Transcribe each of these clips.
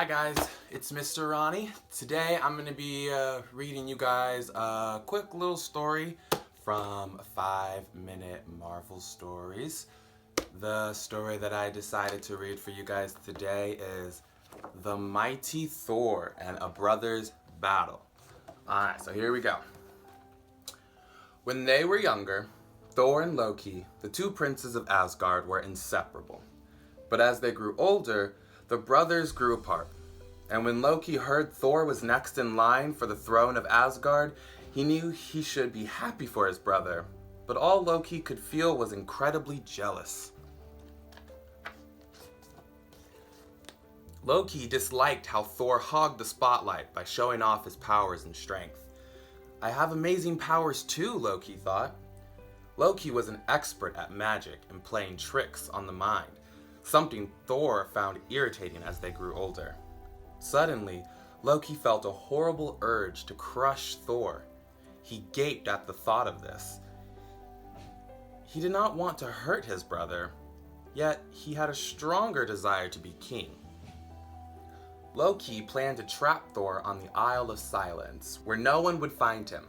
Hi guys, it's Mr. Ronnie. Today I'm going to be reading you guys a quick little story from 5-Minute Marvel Stories. The story that I decided to read for you guys today is The Mighty Thor and a Brother's Battle. Alright, so here we go. When they were younger, Thor and Loki, the two princes of Asgard, were inseparable. But as they grew older, the brothers grew apart. And when Loki heard Thor was next in line for the throne of Asgard, he knew he should be happy for his brother. But all Loki could feel was incredibly jealous. Loki disliked how Thor hogged the spotlight by showing off his powers and strength. I have amazing powers too, Loki thought. Loki was an expert at magic and playing tricks on the mind, something Thor found irritating as they grew older. Suddenly, Loki felt a horrible urge to crush Thor. He gaped at the thought of this. He did not want to hurt his brother, yet he had a stronger desire to be king. Loki planned to trap Thor on the Isle of Silence, where no one would find him.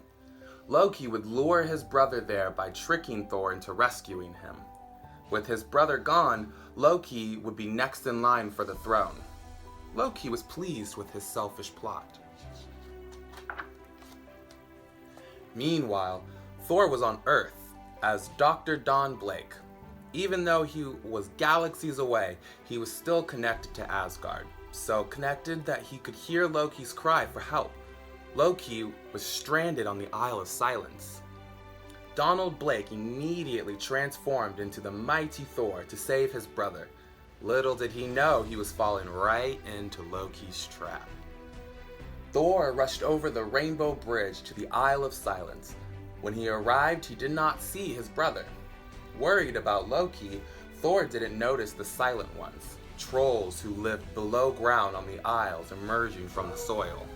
Loki would lure his brother there by tricking Thor into rescuing him. With his brother gone, Loki would be next in line for the throne. Loki was pleased with his selfish plot. Meanwhile, Thor was on Earth as Dr. Don Blake. Even though he was galaxies away, he was still connected to Asgard. So connected that he could hear Loki's cry for help. Loki was stranded on the Isle of Silence. Donald Blake immediately transformed into the mighty Thor to save his brother. Little did he know he was falling right into Loki's trap. Thor rushed over the Rainbow Bridge to the Isle of Silence. When he arrived, he did not see his brother. Worried about Loki, Thor didn't notice the Silent Ones, trolls who lived below ground on the isles emerging from the soil.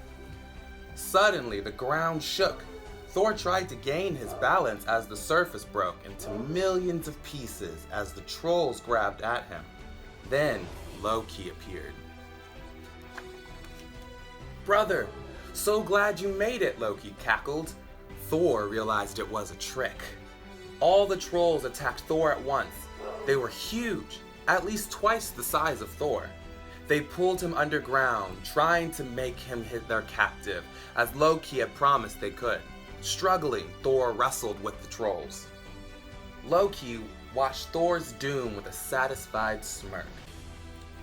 Suddenly, the ground shook. Thor tried to gain his balance as the surface broke into millions of pieces as the trolls grabbed at him. Then, Loki appeared. "Brother, so glad you made it," Loki cackled. Thor realized it was a trick. All the trolls attacked Thor at once. They were huge, at least twice the size of Thor. They pulled him underground, trying to make him their captive, as Loki had promised they could. Struggling, Thor wrestled with the trolls. Loki watched Thor's doom with a satisfied smirk.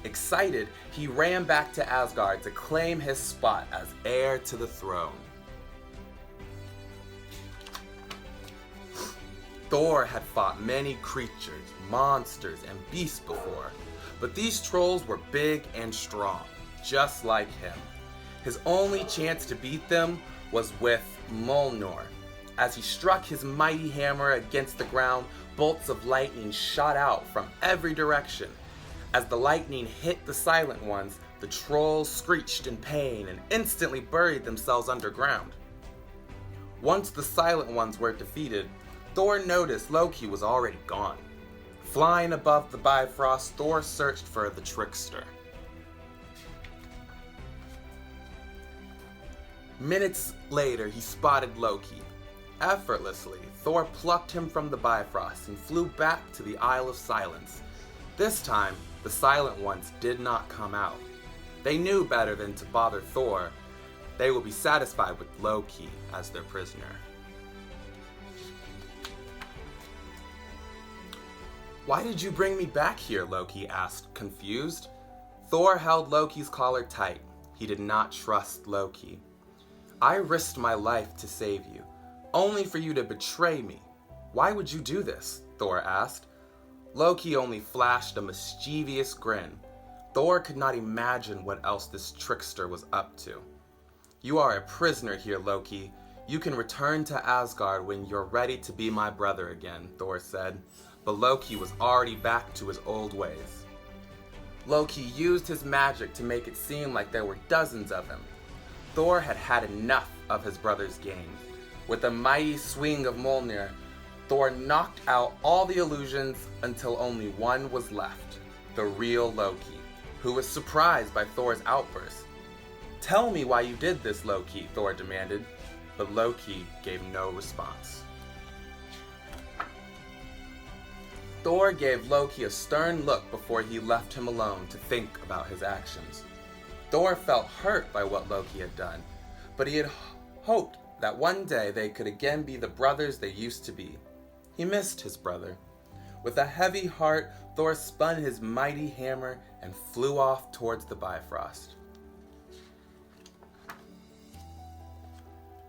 Excited, he ran back to Asgard to claim his spot as heir to the throne. Thor had fought many creatures, monsters, and beasts before, but these trolls were big and strong, just like him. His only chance to beat them was with Mjolnir. As he struck his mighty hammer against the ground, bolts of lightning shot out from every direction. As the lightning hit the Silent Ones, the trolls screeched in pain and instantly buried themselves underground. Once the Silent Ones were defeated, Thor noticed Loki was already gone. Flying above the Bifrost, Thor searched for the trickster. Minutes later, he spotted Loki. Effortlessly, Thor plucked him from the Bifrost and flew back to the Isle of Silence. This time, the Silent Ones did not come out. They knew better than to bother Thor. They would be satisfied with Loki as their prisoner. "Why did you bring me back here?" Loki asked, confused. Thor held Loki's collar tight. He did not trust Loki. "I risked my life to save you, only for you to betray me. Why would you do this?" Thor asked. Loki only flashed a mischievous grin. Thor could not imagine what else this trickster was up to. "You are a prisoner here, Loki. You can return to Asgard when you're ready to be my brother again," Thor said. But Loki was already back to his old ways. Loki used his magic to make it seem like there were dozens of him. Thor had had enough of his brother's games. With a mighty swing of Mjolnir, Thor knocked out all the illusions until only one was left, the real Loki. who was surprised by Thor's outburst. "Tell me why you did this, Loki," Thor demanded, but Loki gave no response. Thor gave Loki a stern look before he left him alone to think about his actions. Thor felt hurt by what Loki had done, but he had hoped that one day they could again be the brothers they used to be. He missed his brother. With a heavy heart, Thor spun his mighty hammer and flew off towards the Bifrost.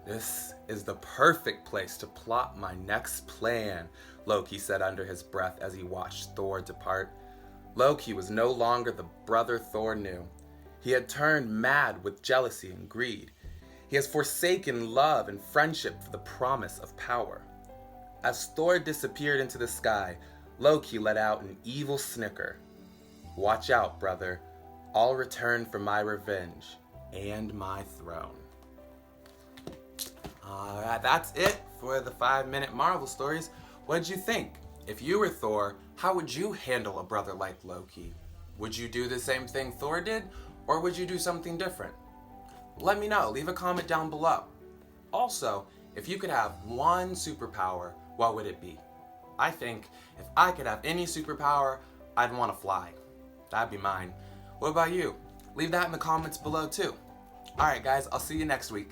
"This is the perfect place to plot my next plan," Loki said under his breath as he watched Thor depart. Loki was no longer the brother Thor knew. He had turned mad with jealousy and greed. He has forsaken love and friendship for the promise of power. As Thor disappeared into the sky, Loki let out an evil snicker. "Watch out, brother. I'll return for my revenge and my throne." Alright, that's it for the 5-minute Marvel stories. What did you think? If you were Thor, how would you handle a brother like Loki? Would you do the same thing Thor did, or would you do something different? Let me know. Leave a comment down below. Also, if you could have one superpower, what would it be? I think if I could have any superpower, I'd want to fly. That'd be mine. What about you? Leave that in the comments below too. Alright guys, I'll see you next week.